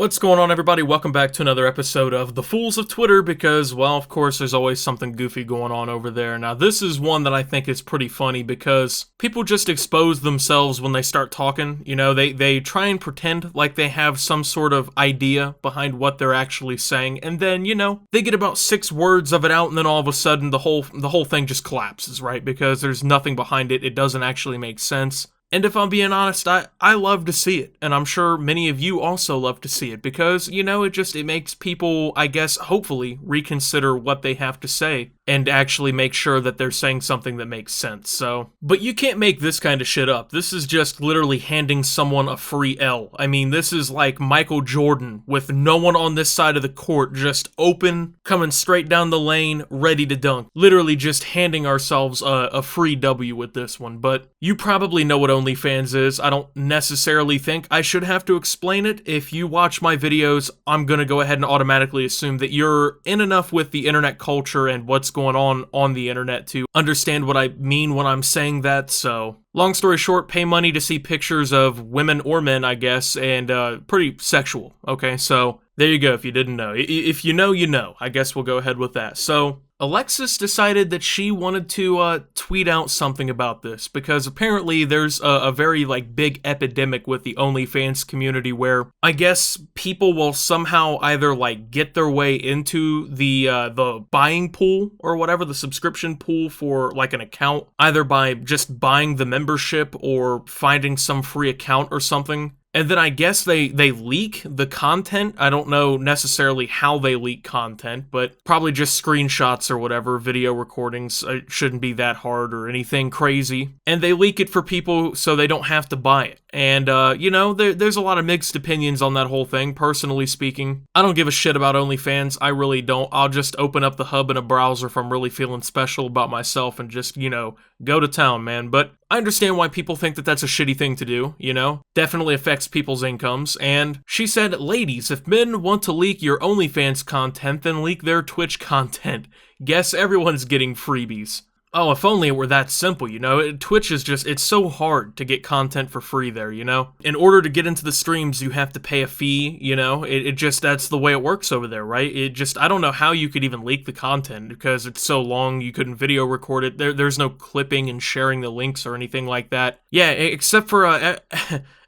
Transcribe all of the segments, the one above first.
What's going on, everybody? Welcome back to another episode of The Fools of Twitter because, well, of course, there's always something goofy going on over there. Now, this is one that I think is pretty funny because people just expose themselves when they start talking. You know, they try and pretend like they have some sort of idea behind what they're actually saying, and then, you know, they get about 6 words of it out, and then all of a sudden the whole thing just collapses, right? Because there's nothing behind it. It doesn't actually make sense. And if I'm being honest, I love to see it, and I'm sure many of you also love to see it, because, you know, it makes people, I guess, hopefully, reconsider what they have to say, and actually make sure that they're saying something that makes sense, so. But you can't make this kind of shit up. This is just literally handing someone a free L. I mean, this is like Michael Jordan, with no one on this side of the court, just open, coming straight down the lane, ready to dunk. Literally just handing ourselves a free W with this one, but you probably know what OnlyFans is. I don't necessarily think I should have to explain it. If you watch my videos, I'm gonna go ahead and automatically assume that you're in enough with the internet culture and what's going on the internet to understand what I mean when I'm saying that, so. Long story short, pay money to see pictures of women or men, I guess, and pretty sexual, okay? So, there you go if you didn't know. If you know, you know. I guess we'll go ahead with that. So, Alexis decided that she wanted to tweet out something about this because apparently there's a very big epidemic with the OnlyFans community where I guess people will somehow either get their way into the buying pool or whatever, the subscription pool for an account, either by just buying the membership or finding some free account or something. And then I guess they leak the content. I don't know necessarily how they leak content, but probably just screenshots or whatever, video recordings. It shouldn't be that hard or anything crazy. And they leak it for people so they don't have to buy it. And, you know, there's a lot of mixed opinions on that whole thing, personally speaking. I don't give a shit about OnlyFans. I really don't. I'll just open up the hub in a browser if I'm really feeling special about myself and just, you know, go to town, man. But I understand why people think that that's a shitty thing to do, you know? Definitely affects people's incomes. And she said, ladies, if men want to leak your OnlyFans content, then leak their Twitch content. Guess everyone's getting freebies. Oh, if only it were that simple, you know? Twitch is just, it's so hard to get content for free there, you know? In order to get into the streams, you have to pay a fee, you know? It just, that's the way it works over there, right? I don't know how you could even leak the content because it's so long, you couldn't video record it. There's no clipping and sharing the links or anything like that. Yeah, except for,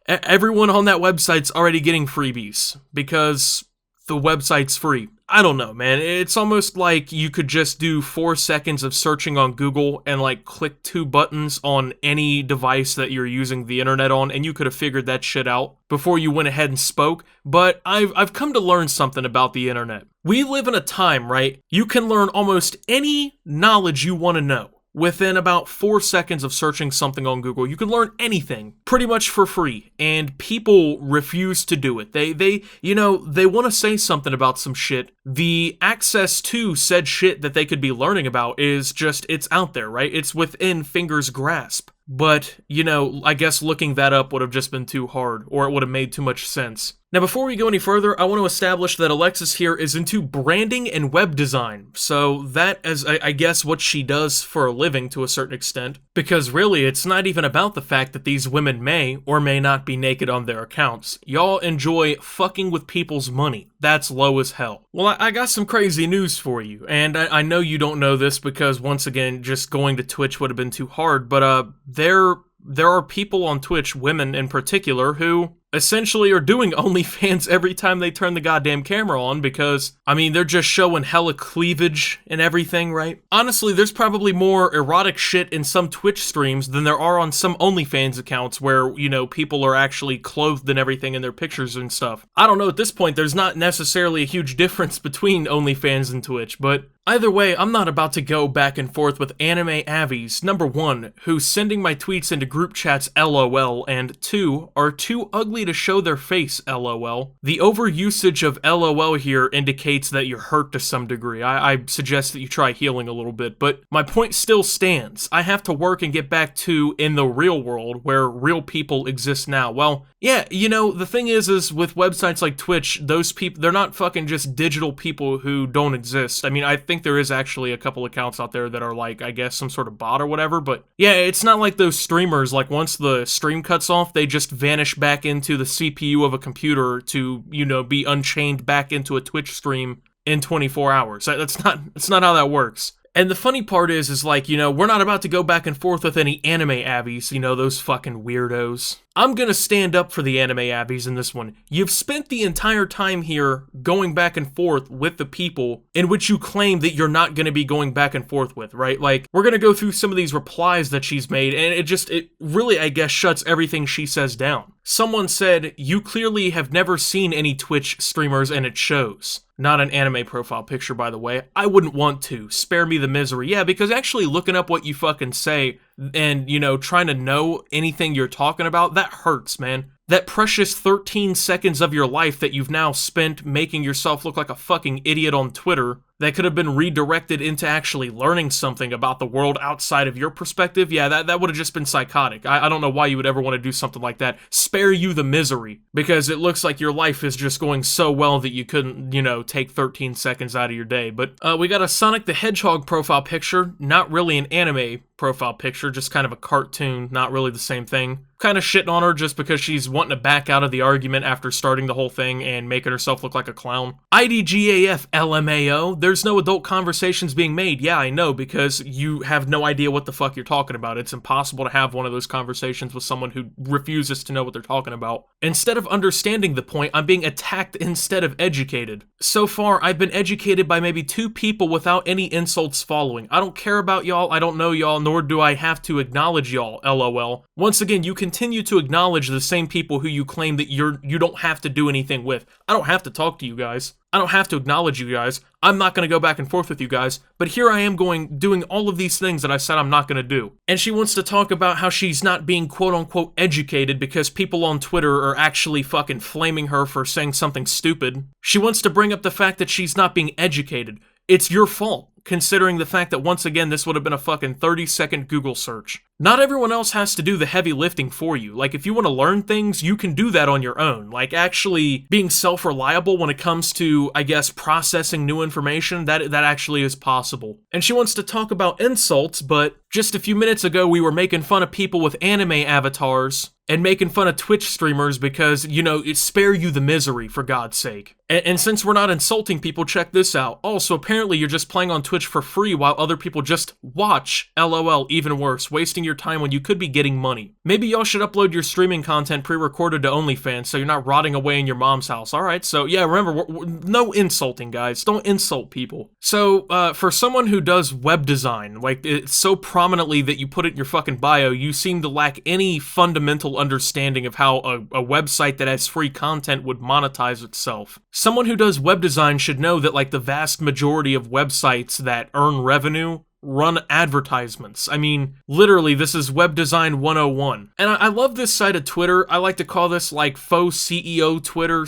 everyone on that website's already getting freebies because the website's free. I don't know, man. It's almost like you could just do 4 seconds of searching on Google and click 2 buttons on any device that you're using the internet on, and you could have figured that shit out before you went ahead and spoke. But I've come to learn something about the internet. We live in a time, right? You can learn almost any knowledge you want to know. Within about 4 seconds of searching something on Google, you can learn anything pretty much for free, and people refuse to do it. They want to say something about some shit. The access to said shit that they could be learning about is just, it's out there, right? It's within fingers' grasp. But, you know, I guess looking that up would have just been too hard, or it would have made too much sense. Now, before we go any further, I want to establish that Alexis here is into branding and web design. So that is, I guess, what she does for a living to a certain extent. Because really, it's not even about the fact that these women may or may not be naked on their accounts. Y'all enjoy fucking with people's money. That's low as hell. Well, I got some crazy news for you. And I know you don't know this because, once again, just going to Twitch would have been too hard. But there are people on Twitch, women in particular, who essentially are doing OnlyFans every time they turn the goddamn camera on because, I mean, they're just showing hella cleavage and everything, right? Honestly, there's probably more erotic shit in some Twitch streams than there are on some OnlyFans accounts where, you know, people are actually clothed and everything in their pictures and stuff. I don't know, at this point, there's not necessarily a huge difference between OnlyFans and Twitch, but either way, I'm not about to go back and forth with anime avies, number 1, who's sending my tweets into group chats LOL, and 2, are too ugly to show their face LOL. The overusage of LOL here indicates that you're hurt to some degree. I suggest that you try healing a little bit, but my point still stands. I have to work and get back to in the real world where real people exist now. Well, yeah, you know, the thing is with websites like Twitch, those people, they're not fucking just digital people who don't exist. I mean, I think think there is actually a couple accounts out there that are like, I guess, some sort of bot or whatever, but yeah, it's not like those streamers, like once the stream cuts off, they just vanish back into the CPU of a computer to, you know, be unchained back into a Twitch stream in 24 hours. That's not how that works. And the funny part is like, you know, we're not about to go back and forth with any anime abbies, you know, those fucking weirdos. I'm gonna stand up for the anime abbies in this one. You've spent the entire time here going back and forth with the people in which you claim that you're not gonna be going back and forth with, right? Like, we're gonna go through some of these replies that she's made, and it really, I guess, shuts everything she says down. Someone said, "You clearly have never seen any Twitch streamers and it shows." Not an anime profile picture, by the way. I wouldn't want to. Spare me the misery. Yeah, because actually looking up what you fucking say and, you know, trying to know anything you're talking about, that hurts, man. That precious 13 seconds of your life that you've now spent making yourself look like a fucking idiot on Twitter that could have been redirected into actually learning something about the world outside of your perspective, yeah, that would have just been psychotic. I don't know why you would ever want to do something like that. Spare you the misery, because it looks like your life is just going so well that you couldn't, you know, take 13 seconds out of your day. But we got a Sonic the Hedgehog profile picture, not really an anime profile picture, just kind of a cartoon, not really the same thing. Kind of shitting on her just because she's wanting to back out of the argument after starting the whole thing and making herself look like a clown. IDGAF LMAO, there's no adult conversations being made. Yeah, I know, because you have no idea what the fuck you're talking about. It's impossible to have one of those conversations with someone who refuses to know what they're talking about. Instead of understanding the point, I'm being attacked instead of educated. So far, I've been educated by maybe 2 people without any insults following. I don't care about y'all, I don't know y'all, nor do I have to acknowledge y'all, LOL. Once again, you continue to acknowledge the same people who you claim that you don't have to do anything with. I don't have to talk to you guys. I don't have to acknowledge you guys. I'm not going to go back and forth with you guys, but here I am doing all of these things that I said I'm not going to do. And she wants to talk about how she's not being quote-unquote educated because people on Twitter are actually fucking flaming her for saying something stupid. She wants to bring up the fact that she's not being educated. It's your fault, considering the fact that once again this would have been a fucking 30-second Google search. Not everyone else has to do the heavy lifting for you. Like, if you want to learn things, you can do that on your own. Like, actually being self-reliable when it comes to, I guess, processing new information, that actually is possible. And she wants to talk about insults, but just a few minutes ago we were making fun of people with anime avatars and making fun of Twitch streamers because, you know, it spare you the misery, for God's sake. And since we're not insulting people, check this out. Also, apparently you're just playing on Twitch for free while other people just watch. LOL, even worse, wasting your time when you could be getting money. Maybe y'all should upload your streaming content pre-recorded to OnlyFans so you're not rotting away in your mom's house. Alright, so yeah, remember, no insulting, guys. Don't insult people. So, for someone who does web design, like, it's so prominently that you put it in your fucking bio, you seem to lack any fundamental understanding of how a website that has free content would monetize itself. Someone who does web design should know that, like, the vast majority of websites that earn revenue run advertisements. I mean, literally, this is web design 101. And I love this side of Twitter. I like to call this like faux CEO Twitter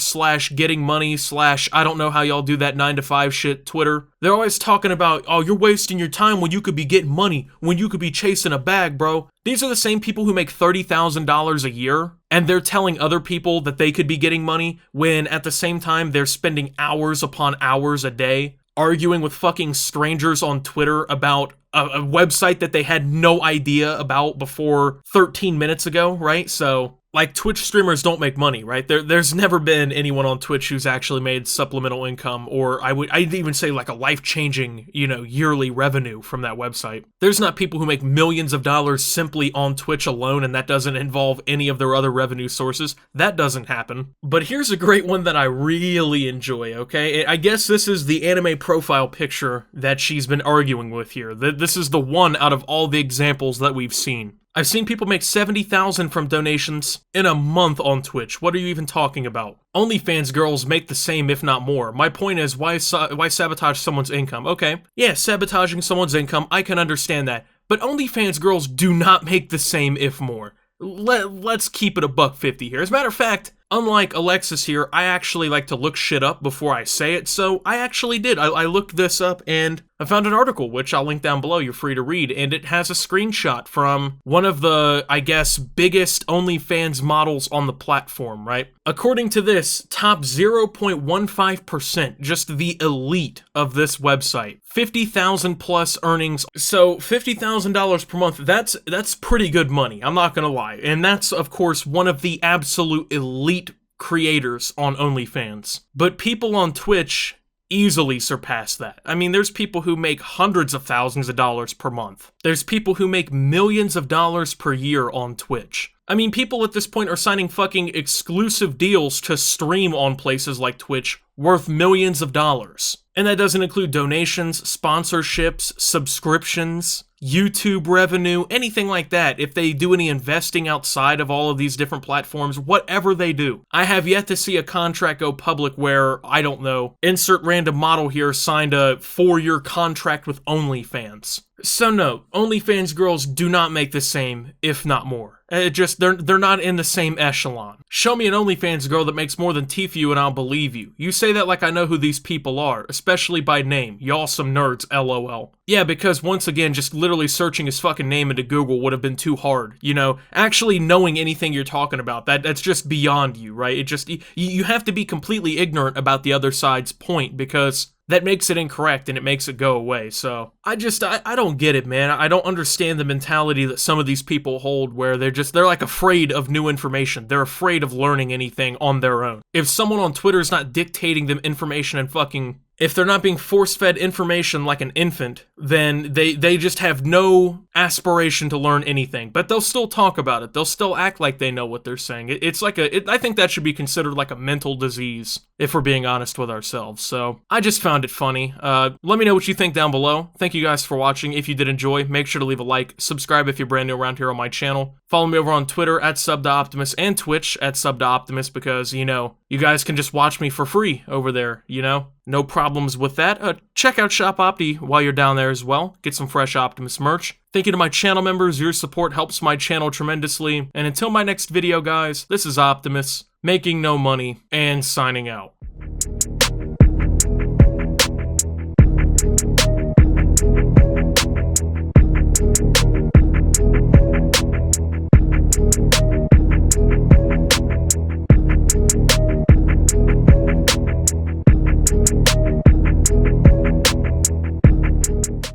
/ getting money / I don't know how y'all do that 9-to-5 shit Twitter. They're always talking about, oh, you're wasting your time when you could be getting money, when you could be chasing a bag, bro. These are the same people who make $30,000 a year, and they're telling other people that they could be getting money when at the same time they're spending hours upon hours a day arguing with fucking strangers on Twitter about a website that they had no idea about before 13 minutes ago, right? So, like, Twitch streamers don't make money, right? There's never been anyone on Twitch who's actually made supplemental income, or I'd even say like a life-changing, you know, yearly revenue from that website. There's not people who make millions of dollars simply on Twitch alone, and that doesn't involve any of their other revenue sources. That doesn't happen. But here's a great one that I really enjoy, okay? I guess this is the anime profile picture that she's been arguing with here. This is the one out of all the examples that we've seen. I've seen people make $70,000 from donations in a month on Twitch. What are you even talking about? OnlyFans girls make the same, if not more. My point is, why sabotage someone's income? Okay, yeah, sabotaging someone's income, I can understand that. But OnlyFans girls do not make the same, if more. Let's keep it $150 here. As a matter of fact, unlike Alexis here, I actually like to look shit up before I say it, so I actually did. I looked this up and I found an article, which I'll link down below, you're free to read, and it has a screenshot from one of the, I guess, biggest OnlyFans models on the platform, right? According to this, top 0.15%, just the elite of this website, 50,000 plus earnings. So $50,000 per month, that's pretty good money, I'm not gonna lie. And that's, of course, one of the absolute elite creators on OnlyFans. But people on Twitch easily surpass that. I mean, there's people who make hundreds of thousands of dollars per month. There's people who make millions of dollars per year on Twitch. I mean, people at this point are signing fucking exclusive deals to stream on places like Twitch worth millions of dollars. And that doesn't include donations, sponsorships, subscriptions, YouTube revenue, anything like that. If they do any investing outside of all of these different platforms, whatever they do. I have yet to see a contract go public where, I don't know, insert random model here signed a 4-year contract with OnlyFans. So no, OnlyFans girls do not make the same, if not more. They're not in the same echelon. Show me an OnlyFans girl that makes more than Tfue and I'll believe you. You say that like I know who these people are, especially by name. Y'all some nerds, LOL. Yeah, because once again, just literally searching his fucking name into Google would have been too hard, you know? Actually knowing anything you're talking about, that's just beyond you, right? It just, you have to be completely ignorant about the other side's point because that makes it incorrect and it makes it go away. So I don't get it, man. I don't understand the mentality that some of these people hold where they're like afraid of new information. They're afraid of learning anything on their own. If someone on Twitter is not dictating them information and fucking, if they're not being force-fed information like an infant, then they just have no aspiration to learn anything. But they'll still talk about it. They'll still act like they know what they're saying. It's like I think that should be considered like a mental disease, if we're being honest with ourselves. So I just found it funny. Let me know what you think down below. Thank you guys for watching. If you did enjoy, make sure to leave a like. Subscribe if you're brand new around here on my channel. Follow me over on Twitter at @SubToOptimus and Twitch at @SubToOptimus because, you know, you guys can just watch me for free over there, you know? No problems with that. Check out Shop Opti while you're down there as well. Get some fresh Optimus merch. Thank you to my channel members. Your support helps my channel tremendously. And until my next video, guys, this is Optimus, making no money and signing out.